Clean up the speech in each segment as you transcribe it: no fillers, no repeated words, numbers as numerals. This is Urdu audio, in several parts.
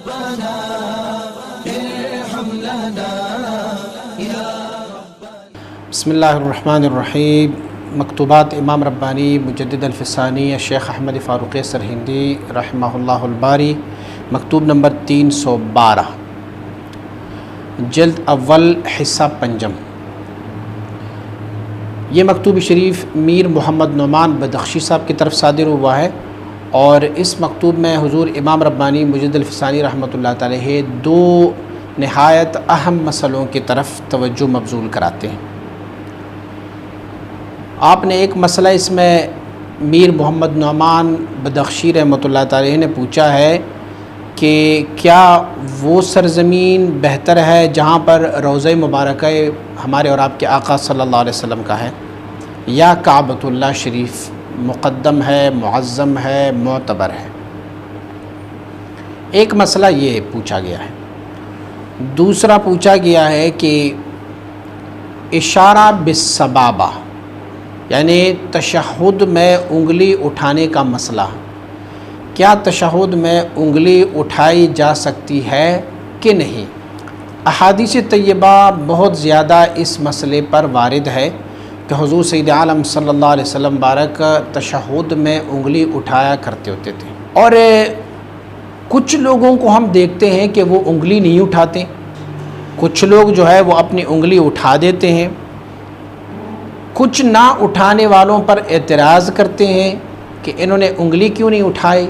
ربنا ارحم لنا یا بسم اللہ الرحمن الرحیم۔ مکتوبات امام ربانی مجدد الفسانی شیخ احمد فاروق سرہندی رحمہ اللہ الباری، مکتوب نمبر 312، جلد اول، حصہ پنجم۔ یہ مکتوب شریف میر محمد نعمان بدخشی صاحب کی طرف صادر ہوا ہے، اور اس مکتوب میں حضور امام ربانی مجدد الفسانی رحمۃ اللہ تعالی دو نہایت اہم مسئلوں کی طرف توجہ مبذول کراتے ہیں۔ آپ نے ایک مسئلہ اس میں میر محمد نعمان بدخشی رحمۃ اللہ تعالی نے پوچھا ہے کہ کیا وہ سرزمین بہتر ہے جہاں پر روضہ مبارکہ ہمارے اور آپ کے آقا صلی اللہ علیہ وسلم کا ہے، یا کعبۃ اللہ شریف مقدم ہے، معظم ہے، معتبر ہے؟ ایک مسئلہ یہ پوچھا گیا ہے۔ دوسرا پوچھا گیا ہے کہ اشارہ بالسبابہ، یعنی تشہد میں انگلی اٹھانے کا مسئلہ، کیا تشہد میں انگلی اٹھائی جا سکتی ہے کہ نہیں؟ احادیث طیبہ بہت زیادہ اس مسئلے پر وارد ہے کہ حضور سید عالم صلی اللہ علیہ وسلم بارک تشہد میں انگلی اٹھایا کرتے ہوتے تھے، اور کچھ لوگوں کو ہم دیکھتے ہیں کہ وہ انگلی نہیں اٹھاتے، کچھ لوگ جو ہے وہ اپنی انگلی اٹھا دیتے ہیں، کچھ نہ اٹھانے والوں پر اعتراض کرتے ہیں کہ انہوں نے انگلی کیوں نہیں اٹھائی،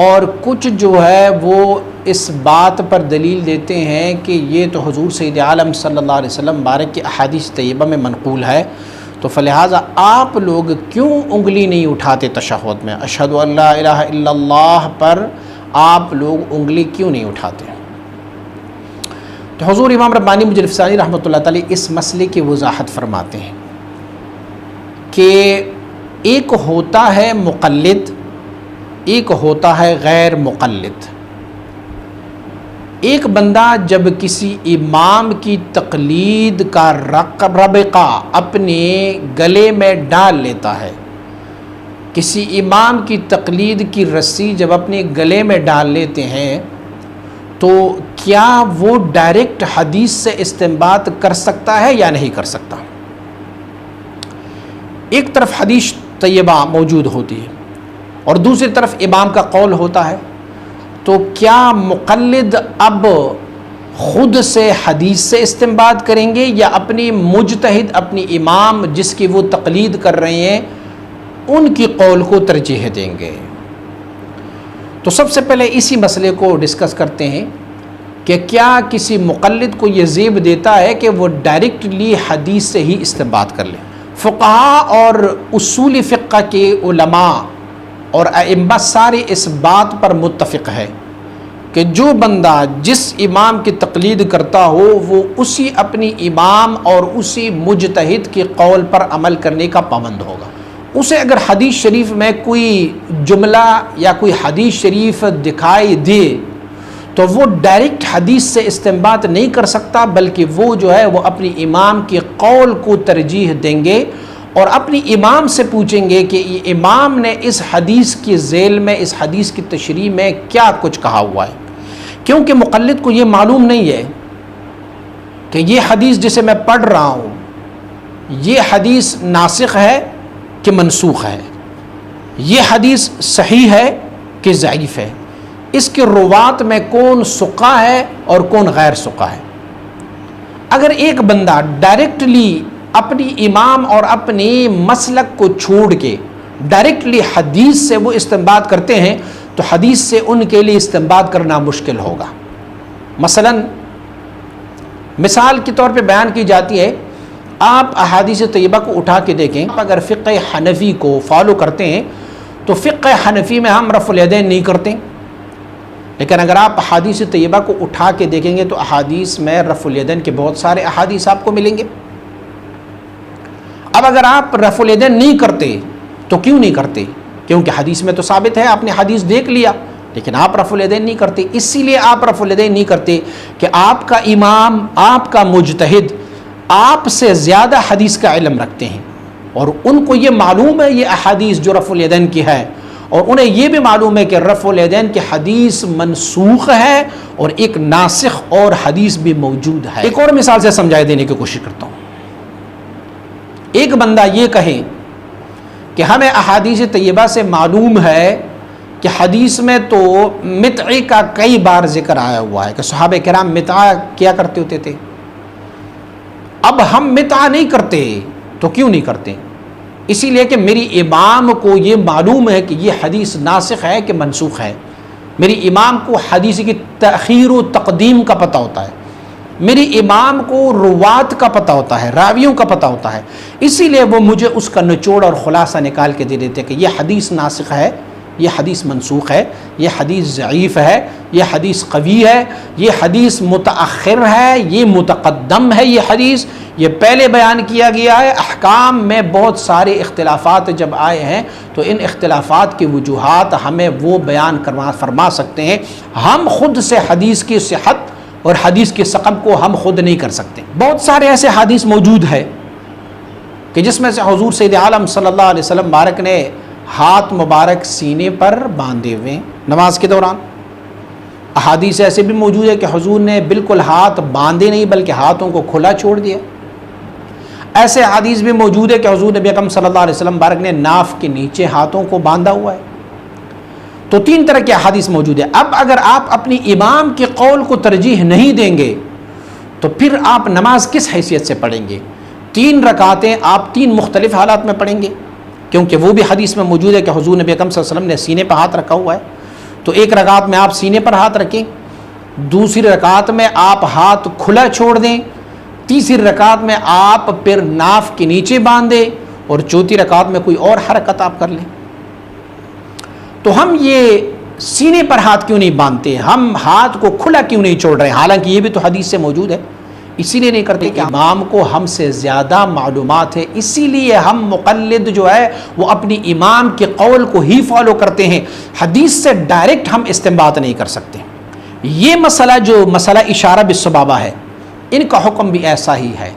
اور کچھ جو ہے وہ اس بات پر دلیل دیتے ہیں کہ یہ تو حضور سید عالم صلی اللہ علیہ وسلم بارک کی احادیث طیبہ میں منقول ہے، تو فلہٰذا آپ لوگ کیوں انگلی نہیں اٹھاتے تشہد میں؟ اشہد ان لا الہ الا اللہ پر آپ لوگ انگلی کیوں نہیں اٹھاتے؟ تو حضور امام ربانی مجدد الفسانی رحمۃ اللہ تعالی اس مسئلے کی وضاحت فرماتے ہیں کہ ایک ہوتا ہے مقلد، ایک ہوتا ہے غیر مقلد۔ ایک بندہ جب کسی امام کی تقلید کا ربقہ اپنے گلے میں ڈال لیتا ہے، کسی امام کی تقلید کی رسی جب اپنے گلے میں ڈال لیتے ہیں، تو کیا وہ ڈائریکٹ حدیث سے استنباط کر سکتا ہے یا نہیں کر سکتا؟ ایک طرف حدیث طیبہ موجود ہوتی ہے اور دوسری طرف امام کا قول ہوتا ہے، تو کیا مقلد اب خود سے حدیث سے استنباط کریں گے یا اپنی مجتہد، اپنی امام جس کی وہ تقلید کر رہے ہیں ان کی قول کو ترجیح دیں گے؟ تو سب سے پہلے اسی مسئلے کو ڈسکس کرتے ہیں کہ کیا کسی مقلد کو یہ زیب دیتا ہے کہ وہ ڈائریکٹلی حدیث سے ہی استنباط کر لے؟ فقہاء اور اصول فقہ کے علماء اور ائمہ سارے اس بات پر متفق ہے کہ جو بندہ جس امام کی تقلید کرتا ہو وہ اسی اپنی امام اور اسی مجتہد کے قول پر عمل کرنے کا پابند ہوگا۔ اسے اگر حدیث شریف میں کوئی جملہ یا کوئی حدیث شریف دکھائی دے تو وہ ڈائریکٹ حدیث سے استنباط نہیں کر سکتا، بلکہ وہ جو ہے وہ اپنی امام کے قول کو ترجیح دیں گے اور اپنی امام سے پوچھیں گے کہ یہ امام نے اس حدیث کی ذیل میں، اس حدیث کی تشریح میں کیا کچھ کہا ہوا ہے، کیونکہ مقلد کو یہ معلوم نہیں ہے کہ یہ حدیث جسے میں پڑھ رہا ہوں یہ حدیث ناسخ ہے کہ منسوخ ہے، یہ حدیث صحیح ہے کہ ضعیف ہے، اس کے روات میں کون ثقہ ہے اور کون غیر ثقہ ہے۔ اگر ایک بندہ ڈائریکٹلی اپنی امام اور اپنی مسلک کو چھوڑ کے ڈائریکٹلی حدیث سے وہ استنباط کرتے ہیں تو حدیث سے ان کے لیے استنباط کرنا مشکل ہوگا۔ مثال کے طور پہ بیان کی جاتی ہے، آپ احادیث طیبہ کو اٹھا کے دیکھیں، اگر فقہ حنفی کو فالو کرتے ہیں تو فقہ حنفی میں ہم رفع الیدین نہیں کرتے، لیکن اگر آپ احادیث طیبہ کو اٹھا کے دیکھیں گے تو احادیث میں رفع الیدین کے بہت سارے احادیث آپ کو ملیں گے۔ اب اگر آپ رفع الیدین نہیں کرتے تو کیوں نہیں کرتے؟ کیونکہ حدیث میں تو ثابت ہے، آپ نے حدیث دیکھ لیا، لیکن آپ رفع الیدین نہیں کرتے۔ اسی لیے آپ رفع الیدین نہیں کرتے کہ آپ کا امام، آپ کا مجتہد آپ سے زیادہ حدیث کا علم رکھتے ہیں اور ان کو یہ معلوم ہے یہ احادیث جو رفع الیدین کی ہے، اور انہیں یہ بھی معلوم ہے کہ رفع الیدین کی حدیث منسوخ ہے اور ایک ناسخ اور حدیث بھی موجود ہے۔ ایک اور مثال سے سمجھائے دینے کی کوشش کرتا ہوں۔ ایک بندہ یہ کہے کہ ہمیں احادیث طیبہ سے معلوم ہے کہ حدیث میں تو متعے کا کئی بار ذکر آیا ہوا ہے کہ صحابہ کرام متعہ کیا کرتے ہوتے تھے، اب ہم متعہ نہیں کرتے تو کیوں نہیں کرتے؟ اسی لیے کہ میری امام کو یہ معلوم ہے کہ یہ حدیث ناسخ ہے کہ منسوخ ہے، میری امام کو حدیث کی تأخیر و تقدیم کا پتہ ہوتا ہے، میری امام کو روات کا پتہ ہوتا ہے، راویوں کا پتہ ہوتا ہے، اسی لیے وہ مجھے اس کا نچوڑ اور خلاصہ نکال کے دے دیتے کہ یہ حدیث ناسخ ہے، یہ حدیث منسوخ ہے، یہ حدیث ضعیف ہے، یہ حدیث قوی ہے، یہ حدیث متأخر ہے، یہ متقدم ہے، یہ حدیث یہ پہلے بیان کیا گیا ہے۔ احکام میں بہت سارے اختلافات جب آئے ہیں تو ان اختلافات کی وجوہات ہمیں وہ بیان فرما سکتے ہیں، ہم خود سے حدیث کی صحت اور حدیث کی سقم کو ہم خود نہیں کر سکتے۔ بہت سارے ایسے حدیث موجود ہے کہ جس میں سے حضور سید عالم صلی اللہ علیہ وسلم مبارک نے ہاتھ مبارک سینے پر باندھے ہوئے نماز کے دوران۔ احادیث ایسے بھی موجود ہے کہ حضور نے بالکل ہاتھ باندھے نہیں بلکہ ہاتھوں کو کھلا چھوڑ دیا۔ ایسے حدیث بھی موجود ہے کہ حضور نبی اکرم صلی اللہ علیہ وسلم مبارک نے ناف کے نیچے ہاتھوں کو باندھا ہوا ہے۔ تو تین طرح کے حدیث موجود ہے۔ اب اگر آپ اپنی امام کے قول کو ترجیح نہیں دیں گے تو پھر آپ نماز کس حیثیت سے پڑھیں گے؟ 3 رکعتیں آپ 3 مختلف حالات میں پڑھیں گے، کیونکہ وہ بھی حدیث میں موجود ہے کہ حضور نبی اکرم صلی اللہ علیہ وسلم نے سینے پر ہاتھ رکھا ہوا ہے، تو ایک رکعت میں آپ سینے پر ہاتھ رکھیں، دوسری رکعت میں آپ ہاتھ کھلا چھوڑ دیں، تیسری رکعت میں آپ پھر ناف کے نیچے باندھیں اور چوتھی رکعت میں کوئی اور حرکت آپ کر لیں۔ تو ہم یہ سینے پر ہاتھ کیوں نہیں باندھتے، ہم ہاتھ کو کھلا کیوں نہیں چھوڑ رہے؟ حالانکہ یہ بھی تو حدیث سے موجود ہے، اسی لیے نہیں کرتے کہ امام کو ہم سے زیادہ معلومات ہے، اسی لیے ہم مقلد جو ہے وہ اپنی امام کے قول کو ہی فالو کرتے ہیں، حدیث سے ڈائریکٹ ہم استنباط نہیں کر سکتے۔ یہ مسئلہ جو مسئلہ اشارہ بالسبابہ ہے، ان کا حکم بھی ایسا ہی ہے۔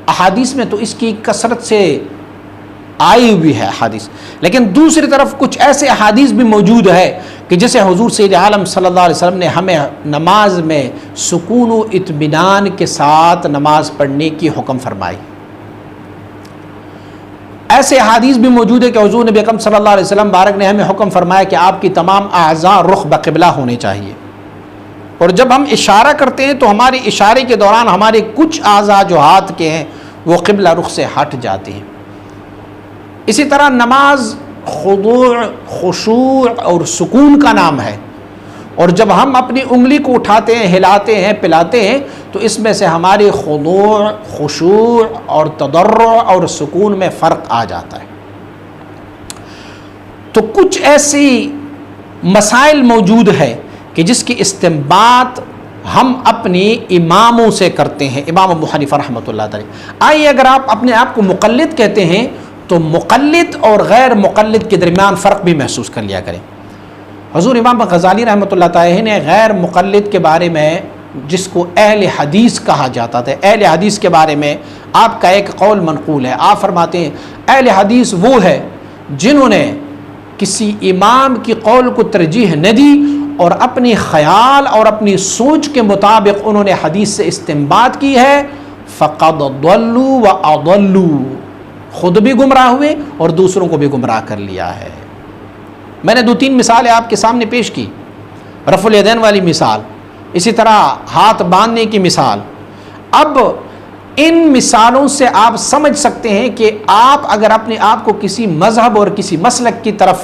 احادیث میں تو اس کی کثرت سے آئی ہوئی ہے حدیث، لیکن دوسری طرف کچھ ایسے احادیث بھی موجود ہے کہ جسے حضور سید عالم صلی اللہ علیہ وسلم نے ہمیں نماز میں سکون و اطمینان کے ساتھ نماز پڑھنے کی حکم فرمائی۔ ایسے احادیث بھی موجود ہے کہ حضور نبی اکرم صلی اللہ علیہ وسلم بارک نے ہمیں حکم فرمایا کہ آپ کی تمام اعضاء رخ بقبلہ ہونے چاہیے، اور جب ہم اشارہ کرتے ہیں تو ہمارے اشارے کے دوران ہمارے کچھ اعضاء جو ہاتھ کے ہیں وہ قبلہ رخ سے ہٹ جاتے ہیں۔ اسی طرح نماز خضوع، خشوع اور سکون کا نام ہے، اور جب ہم اپنی انگلی کو اٹھاتے ہیں، ہلاتے ہیں، پلاتے ہیں تو اس میں سے ہمارے خضوع، خشوع اور تضرع اور سکون میں فرق آ جاتا ہے۔ تو کچھ ایسی مسائل موجود ہے کہ جس کی استنباط ہم اپنی اماموں سے کرتے ہیں، امام ابو حنیفہ رحمۃ اللہ تعالی۔ آئیے اگر آپ اپنے آپ کو مقلد کہتے ہیں تو مقلد اور غیر مقلد کے درمیان فرق بھی محسوس کر لیا کریں۔ حضور امام غزالی رحمۃ اللہ تعالی نے غیر مقلد کے بارے میں، جس کو اہل حدیث کہا جاتا تھا، اہل حدیث کے بارے میں آپ کا ایک قول منقول ہے۔ آپ فرماتے ہیں اہل حدیث وہ ہے جنہوں نے کسی امام کی قول کو ترجیح نہ دی اور اپنی خیال اور اپنی سوچ کے مطابق انہوں نے حدیث سے استنباط کی ہے، فقد ضلوا واضلوا، خود بھی گمراہ ہوئے اور دوسروں کو بھی گمراہ کر لیا ہے۔ میں نے 2-3 مثالیں آپ کے سامنے پیش کی، رفع الیدین والی مثال، اسی طرح ہاتھ باندھنے کی مثال۔ اب ان مثالوں سے آپ سمجھ سکتے ہیں کہ آپ اگر اپنے آپ کو کسی مذہب اور کسی مسلک کی طرف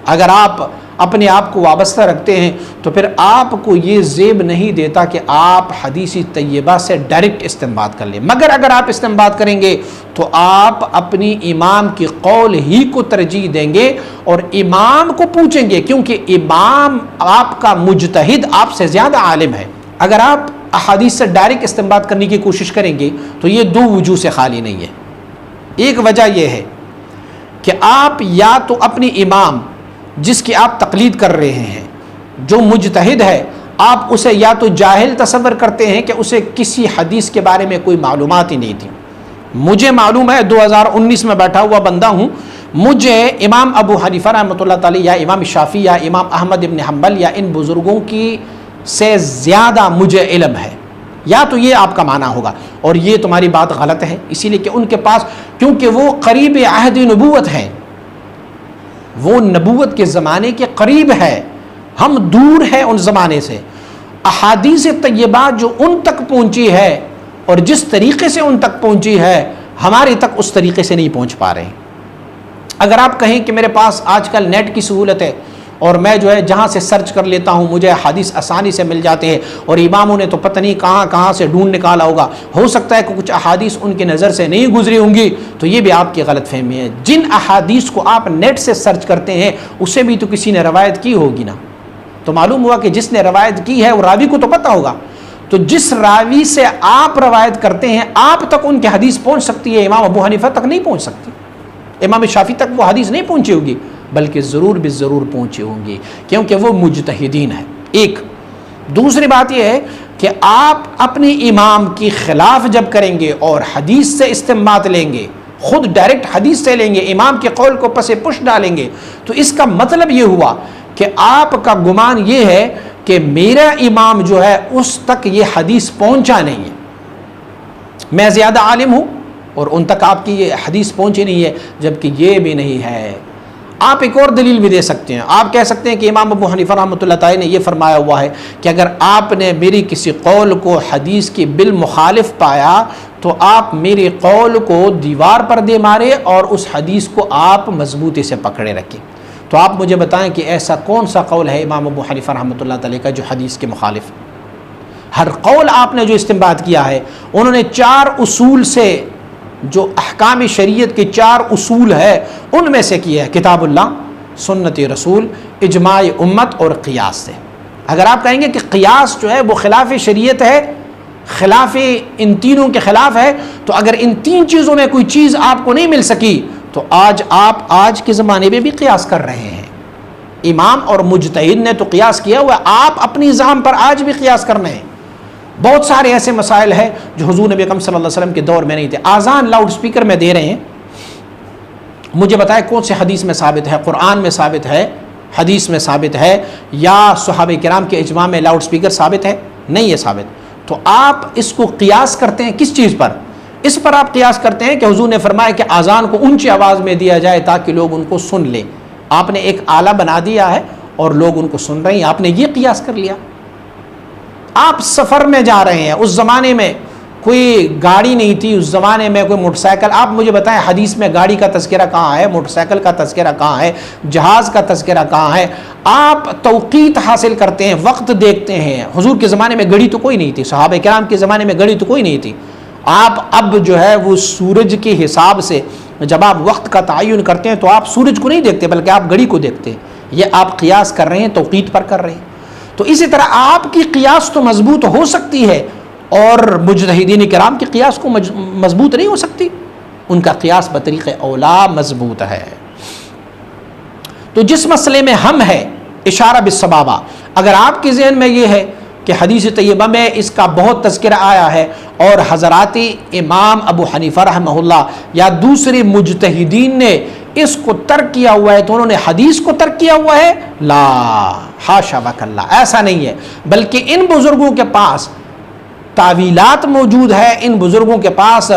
اگر آپ اپنے آپ کو وابستہ رکھتے ہیں تو پھر آپ کو یہ زیب نہیں دیتا کہ آپ حدیث طیبہ سے ڈائریکٹ استنباط کر لیں، مگر اگر آپ استنباط کریں گے تو آپ اپنی امام کی قول ہی کو ترجیح دیں گے اور امام کو پوچھیں گے، کیونکہ امام آپ کا مجتہد آپ سے زیادہ عالم ہے۔ اگر آپ احادیث سے ڈائریکٹ استنباط کرنے کی کوشش کریں گے تو یہ 2 وجوہ سے خالی نہیں ہے۔ ایک وجہ یہ ہے کہ آپ یا تو اپنی امام جس کی آپ تقلید کر رہے ہیں، جو مجتہد ہے، آپ اسے یا تو جاہل تصور کرتے ہیں کہ اسے کسی حدیث کے بارے میں کوئی معلومات ہی نہیں تھی۔ مجھے معلوم ہے 2019 میں بیٹھا ہوا بندہ ہوں، مجھے امام ابو حنیفہ رحمۃ اللہ تعالی یا امام شافعی یا امام احمد ابن حنبل یا ان بزرگوں کی سے زیادہ مجھے علم ہے، یا تو یہ آپ کا معنی ہوگا، اور یہ تمہاری بات غلط ہے، اسی لیے کہ ان کے پاس، کیونکہ وہ قریب عہد نبوت ہیں، وہ نبوت کے زمانے کے قریب ہے، ہم دور ہیں ان زمانے سے۔ احادیث طیبات جو ان تک پہنچی ہے اور جس طریقے سے ان تک پہنچی ہے، ہمارے تک اس طریقے سے نہیں پہنچ پا رہے ہیں۔ اگر آپ کہیں کہ میرے پاس آج کل نیٹ کی سہولت ہے اور میں جو ہے جہاں سے سرچ کر لیتا ہوں مجھے حدیث آسانی سے مل جاتے ہیں، اور اماموں نے تو پتہ نہیں کہاں کہاں سے ڈھونڈ نکالا ہوگا، ہو سکتا ہے کہ کچھ احادیث ان کی نظر سے نہیں گزری ہوں گی، تو یہ بھی آپ کی غلط فہمی ہے۔ جن احادیث کو آپ نیٹ سے سرچ کرتے ہیں اسے بھی تو کسی نے روایت کی ہوگی نا، تو معلوم ہوا کہ جس نے روایت کی ہے وہ راوی کو تو پتہ ہوگا، تو جس راوی سے آپ روایت کرتے ہیں آپ تک ان کی حدیث پہنچ سکتی ہے، امام ابو حنیفہ تک نہیں پہنچ سکتی، امام شافعی تک وہ حدیث نہیں پہنچی ہوگی، بلکہ ضرور بھی ضرور پہنچی ہوں گی، کیونکہ وہ مجتہدین ہیں۔ ایک دوسری بات یہ ہے کہ آپ اپنے امام کی خلاف جب کریں گے اور حدیث سے استنباط لیں گے، خود ڈائریکٹ حدیث سے لیں گے، امام کے قول کو پس پش ڈالیں گے، تو اس کا مطلب یہ ہوا کہ آپ کا گمان یہ ہے کہ میرا امام جو ہے اس تک یہ حدیث پہنچا نہیں ہے، میں زیادہ عالم ہوں اور ان تک آپ کی یہ حدیث پہنچی نہیں ہے، جبکہ یہ بھی نہیں ہے۔ آپ ایک اور دلیل بھی دے سکتے ہیں، آپ کہہ سکتے ہیں کہ امام ابو حنیفہ رحمۃ اللہ تعالی نے یہ فرمایا ہوا ہے کہ اگر آپ نے میری کسی قول کو حدیث کی بالمخالف پایا تو آپ میرے قول کو دیوار پر دے مارے اور اس حدیث کو آپ مضبوطی سے پکڑے رکھیں۔ تو آپ مجھے بتائیں کہ ایسا کون سا قول ہے امام ابو حنیفہ رحمۃ اللہ تعالی کا جو حدیث کے مخالف؟ ہر قول آپ نے جو استنباط کیا ہے انہوں نے 4 اصول سے، جو احکام شریعت کے 4 اصول ہے ان میں سے کیا ہے، کتاب اللہ، سنت رسول، اجماع امت اور قیاس سے۔ اگر آپ کہیں گے کہ قیاس جو ہے وہ خلاف شریعت ہے، خلاف ان تینوں کے خلاف ہے، تو اگر ان 3 چیزوں میں کوئی چیز آپ کو نہیں مل سکی تو آپ آج کے زمانے میں بھی قیاس کر رہے ہیں۔ امام اور مجتہد نے تو قیاس کیا ہوا ہے، آپ اپنی زعم پر آج بھی قیاس کر رہے ہیں۔ بہت سارے ایسے مسائل ہیں جو حضور نبی اکرم صلی اللہ علیہ وسلم کے دور میں نہیں تھے۔ آذان لاؤڈ سپیکر میں دے رہے ہیں، مجھے بتائیں کون سے حدیث میں ثابت ہے؟ قرآن میں ثابت ہے، حدیث میں ثابت ہے، یا صحابہ کرام کے اجماع میں لاؤڈ سپیکر ثابت ہے؟ نہیں ہے ثابت۔ تو آپ اس کو قیاس کرتے ہیں کس چیز پر؟ اس پر آپ قیاس کرتے ہیں کہ حضور نے فرمایا کہ آذان کو اونچی آواز میں دیا جائے تاکہ لوگ ان کو سن لیں۔ آپ نے ایک آلہ بنا دیا ہے اور لوگ ان کو سن رہے ہیں، آپ نے یہ قیاس کر لیا۔ آپ سفر میں جا رہے ہیں، اس زمانے میں کوئی گاڑی نہیں تھی، اس زمانے میں کوئی موٹر سائیکل، آپ مجھے بتائیں حدیث میں گاڑی کا تذکرہ کہاں ہے، موٹر سائیکل کا تذکرہ کہاں ہے، جہاز کا تذکرہ کہاں ہے؟ آپ توقیت حاصل کرتے ہیں، وقت دیکھتے ہیں۔ حضور کے زمانے میں گھڑی تو کوئی نہیں تھی، صحابہ کرام کے زمانے میں گھڑی تو کوئی نہیں تھی۔ آپ اب جو ہے وہ سورج کے حساب سے جب آپ وقت کا تعین کرتے ہیں تو آپ سورج کو نہیں دیکھتے بلکہ آپ گھڑی کو دیکھتے ہیں، یہ آپ قیاس کر رہے ہیں، توقیت پر کر رہے ہیں۔ تو اسی طرح آپ کی قیاس تو مضبوط ہو سکتی ہے اور مجتہدین کرام کی قیاس کو مضبوط نہیں ہو سکتی، ان کا قیاس بطریق اولا مضبوط ہے۔ تو جس مسئلے میں ہم ہیں اشارہ بالسبابہ، اگر آپ کے ذہن میں یہ ہے کہ حدیث طیبہ میں اس کا بہت تذکرہ آیا ہے اور حضرات امام ابو حنیفہ رحمہ اللہ یا دوسرے مجتہدین نے اس کو ترک کیا ہوا ہے تو انہوں نے حدیث کو ترک کیا ہوا ہے، لا حاشا وکلا، ایسا نہیں ہے، بلکہ ان بزرگوں کے پاس تعویلات موجود ہے، ان بزرگوں کے پاس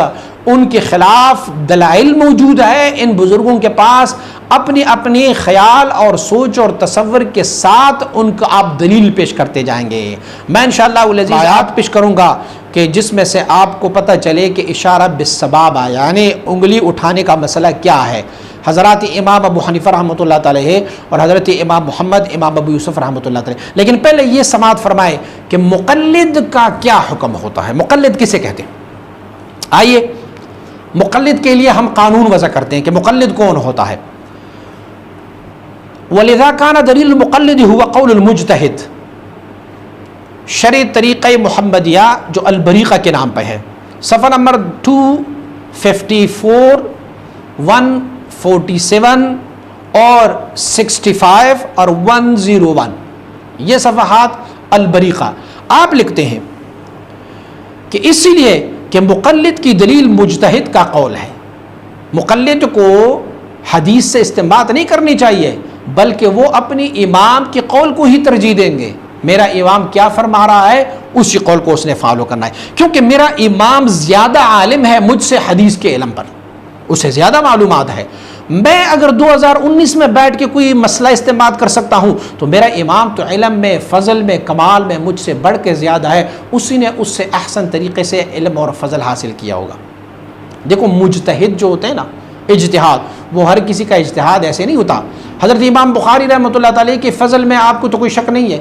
ان کے خلاف دلائل موجود ہے، ان بزرگوں کے پاس اپنے اپنے خیال اور سوچ اور تصور کے ساتھ ان کو آپ دلیل پیش کرتے جائیں گے۔ میں انشاءاللہ العزیز آیات پیش کروں گا کہ جس میں سے آپ کو پتہ چلے کہ اشارہ بالسبابہ یعنی انگلی اٹھانے کا مسئلہ کیا ہے۔ حضرات امام ابو حنیفہ رحمۃ اللہ تعالی اور حضرت امام محمد امام ابو یوسف رحمۃ اللہ تعالی، لیکن پہلے یہ سماعت فرمائے کہ مقلد کا کیا حکم ہوتا ہے، مقلد کسے کہتے ہیں؟ آئیے مقلد کے لیے ہم قانون وضع کرتے ہیں کہ مقلد کون ہوتا ہے۔ وَلِذَا كَانَ دَلِيلُ الْمُقَلِّدِ هُوَ قَوْلُ الْمُجْتَهِدِ، شرع طریقہ محمدیہ جو البریقہ کے نام پہ ہے، صفحہ نمبر 254 147 اور 65 اور 101، یہ صفحات البریقہ۔ آپ لکھتے ہیں کہ اسی لیے کہ مقلد کی دلیل مجتہد کا قول ہے، مقلد کو حدیث سے استنباط نہیں کرنی چاہیے، بلکہ وہ اپنی امام کے قول کو ہی ترجیح دیں گے۔ میرا امام کیا فرما رہا ہے اسی قول کو اس نے فالو کرنا ہے، کیونکہ میرا امام زیادہ عالم ہے مجھ سے حدیث کے علم پر، اسے زیادہ معلومات ہے۔ میں اگر 2019 میں بیٹھ کے کوئی مسئلہ استنباط کر سکتا ہوں تو میرا امام تو علم میں، فضل میں، کمال میں مجھ سے بڑھ کے زیادہ ہے، اسی نے اس سے احسن طریقے سے علم اور فضل حاصل کیا ہوگا۔ دیکھو مجتہد جو ہوتے ہیں نا، اجتہاد، وہ ہر کسی کا اجتہاد ایسے نہیں ہوتا۔ حضرت امام بخاری رحمۃ اللہ تعالیٰ کے فضل میں آپ کو تو کوئی شک نہیں ہے۔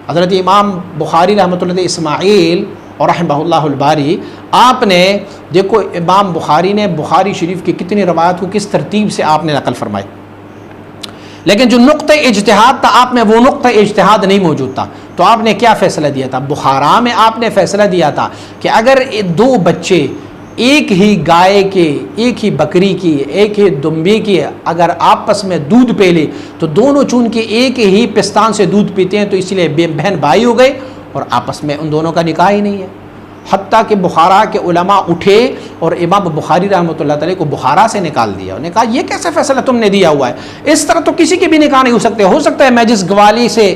حضرت امام بخاری رحمۃ اللہ علیہ اسماعیل اور رحمہ اللہ الباری، آپ نے دیکھو امام بخاری نے بخاری شریف کی کتنی روایات کو کس ترتیب سے آپ نے نقل فرمائی، لیکن جو نقطہ اجتہاد تھا آپ میں وہ نقطہ اجتہاد نہیں موجود تھا۔ تو آپ نے کیا فیصلہ دیا تھا؟ بخارا میں آپ نے فیصلہ دیا تھا کہ اگر دو بچے ایک ہی گائے کے، ایک ہی بکری کی، ایک ہی دمبی کی اگر آپس میں دودھ پی لے تو دونوں چون کے ایک ہی پستان سے دودھ پیتے ہیں، تو اس لیے بہن بھائی ہو گئے اور آپس میں ان دونوں کا نکاح ہی نہیں ہے۔ حتیٰ کہ بخارا کے علماء اٹھے اور امام بخاری رحمۃ اللہ تعالیٰ کو بخارا سے نکال دیا۔ انہوں نے کہا یہ کیسے فیصلہ تم نے دیا ہوا ہے؟ اس طرح تو کسی کے بھی نکاح نہیں ہو سکتا ہے میں جس گوالی سے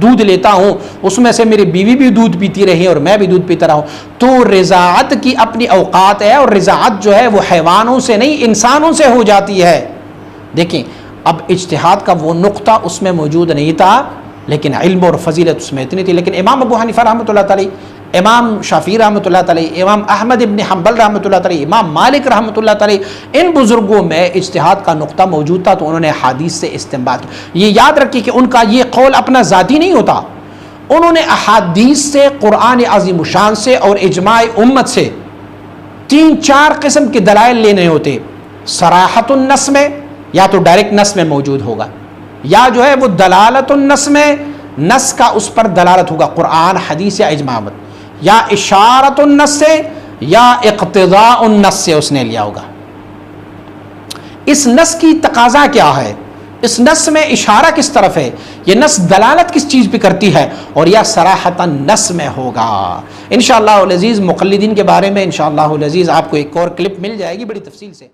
دودھ لیتا ہوں اس میں سے میری بیوی بھی دودھ پیتی رہی اور میں بھی دودھ پیتا رہا ہوں۔ تو رضاعت کی اپنی اوقات ہے، اور رضاعت جو ہے وہ حیوانوں سے نہیں انسانوں سے ہو جاتی ہے۔ دیکھیں اب اجتہاد کا وہ نقطہ اس میں موجود نہیں تھا، لیکن علم اور فضیلت اس میں اتنی تھی۔ لیکن امام ابو حنیفہ رحمۃ اللہ تعالی، امام شافعی رحمۃ اللہ تعالی، امام احمد ابن حنبل رحمۃ اللہ تعالی، امام مالک رحمۃ اللہ تعالی، ان بزرگوں میں اجتہاد کا نقطہ موجود تھا، تو انہوں نے حدیث سے استنباط کیا۔ یہ یاد رکھیے کہ ان کا یہ قول اپنا ذاتی نہیں ہوتا، انہوں نے احادیث سے، قرآن عظیم الشان سے اور اجماع امت سے 3-4 قسم کے دلائل لینے ہوتے۔ صراحت النص میں یا تو ڈائریکٹ نص میں موجود ہوگا، یا جو ہے وہ دلالت النص میں نص کا اس پر دلالت ہوگا، قرآن حدیث یا اجماع امت، یا اشارت النص سے یا اقتضاء النص سے اس نے لیا ہوگا۔ اس نص کی تقاضا کیا ہے، اس نص میں اشارہ کس طرف ہے، یہ نص دلالت کس چیز پہ کرتی ہے، اور یا صراحتاً نص میں ہوگا۔ انشاءاللہ العزیز مقلدین کے بارے میں انشاءاللہ العزیز آپ کو ایک اور کلپ مل جائے گی بڑی تفصیل سے۔